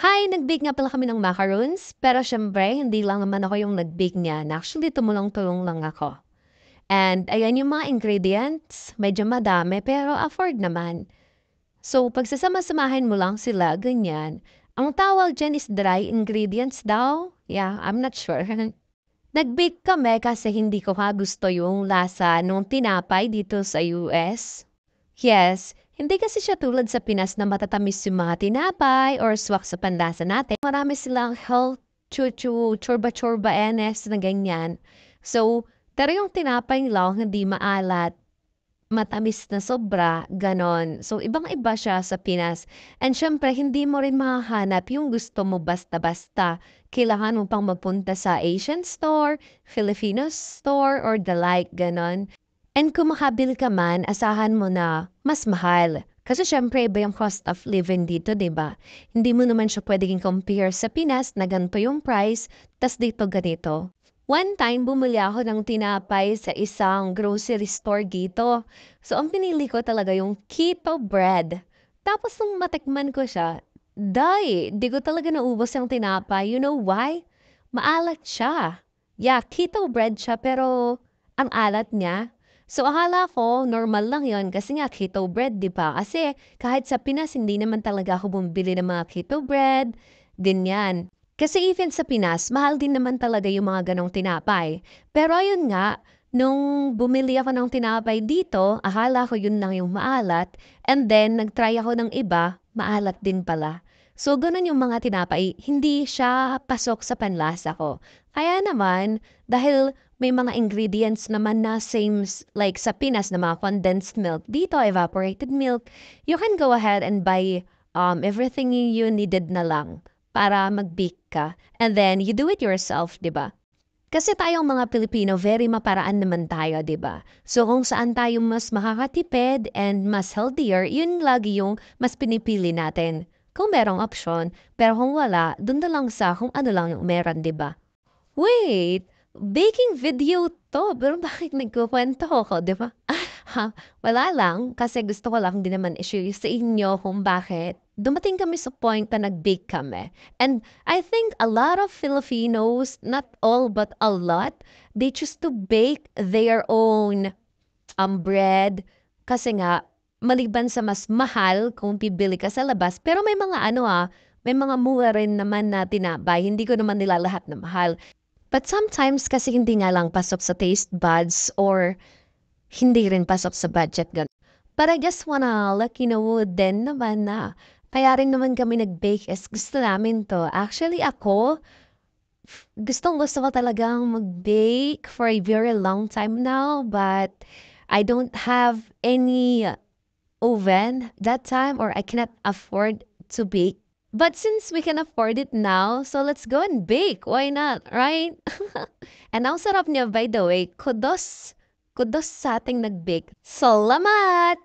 Hi, nag-bake nga pala kami ng macaroons, pero siyempre hindi lang naman ako yung nag-bake niyan. Actually, tumulong-tulong lang ako. And ayan yung mga ingredients, medyo madami pero afford naman. So, pagsasama-samahin mo lang sila, ganyan. Ang tawag dyan is dry ingredients daw. Yeah, I'm not sure. Nag-bake kami kasi hindi ko nga gusto yung lasa nung tinapay dito sa US. Yes, hindi kasi siya tulad sa Pinas na matatamis yung mga tinapay or swak sa panlasa natin. Marami silang health, chuchu, chorba-chorba, enes na ganyan. So, pero yung tinapay lang hindi maalat, matamis na sobra, ganon. So, ibang-iba siya sa Pinas. And syempre, hindi mo rin mahahanap yung gusto mo basta-basta. Kailangan mo pang magpunta sa Asian store, Filipino store, or the like, ganon. And kung makabili ka man, asahan mo na mas mahal. Kasi syempre iba yung cost of living dito, 'di ba? Hindi mo naman siya puwedeng compare sa Pinas na ganito yung price, tas dito ganito. One time, bumili ako ng tinapay sa isang grocery store dito. So, ang pinili ko talaga yung keto bread. Tapos nung matikman ko siya, di ko talaga naubos yung tinapay. You know why? Maalat siya. Yeah, keto bread siya pero ang alat niya. So, akala ko normal lang yon kasi nga keto bread, 'di ba? Kasi kahit sa Pinas hindi naman talaga ako bumibili ng mga keto bread, ganyan. Kasi even sa Pinas, mahal din naman talaga yung mga ganong tinapay. Pero ayun nga, nung bumili ako ng tinapay dito, akala ko yun lang yung maalat, and then nag-try ako ng iba, maalat din pala. So, ganun yung mga tinapay, hindi siya pasok sa panlasa ko. Kaya naman, dahil may mga ingredients naman na same like sa Pinas na mga condensed milk, dito evaporated milk, you can go ahead and buy everything you needed na lang para mag-bake ka. And then, you do it yourself, di ba? Kasi tayong mga Pilipino, very maparaan naman tayo, di ba? So, kung saan tayo mas makakatipid and mas healthier, yun lagi yung mas pinipili natin. Kung merong option, pero kung wala, dun na lang sa kung ano lang yung meron, di ba? Wait, baking video 'to, pero bakit nagkukuwento ako, 'di ba? Ha, wala lang, kasi gusto ko lang din naman i-share sa inyo kung bakit dumating kami sa point na nag-bake kami. And I think a lot of Filipinos, not all but a lot, they choose to bake their own bread kasi nga maliban sa mas mahal kung bibili ka sa labas, pero may mga ano, may mga mura rin naman na tinapay, hindi ko naman nilalahat na mahal. But sometimes kasi hindi nga lang pasok sa taste buds or hindi rin pasok sa budget gano'n. But I just wanna let you know din naman na kaya rin naman kami nag-bake is gusto namin 'to. Actually ako, gustong-gusto ko talagang mag-bake for a very long time now, but I don't have any oven that time or I cannot afford to bake. But since we can afford it now, so let's go and bake. Why not, right? And ang sarap niya, by the way, kudos. Kudos sa ating nag-bake. Salamat!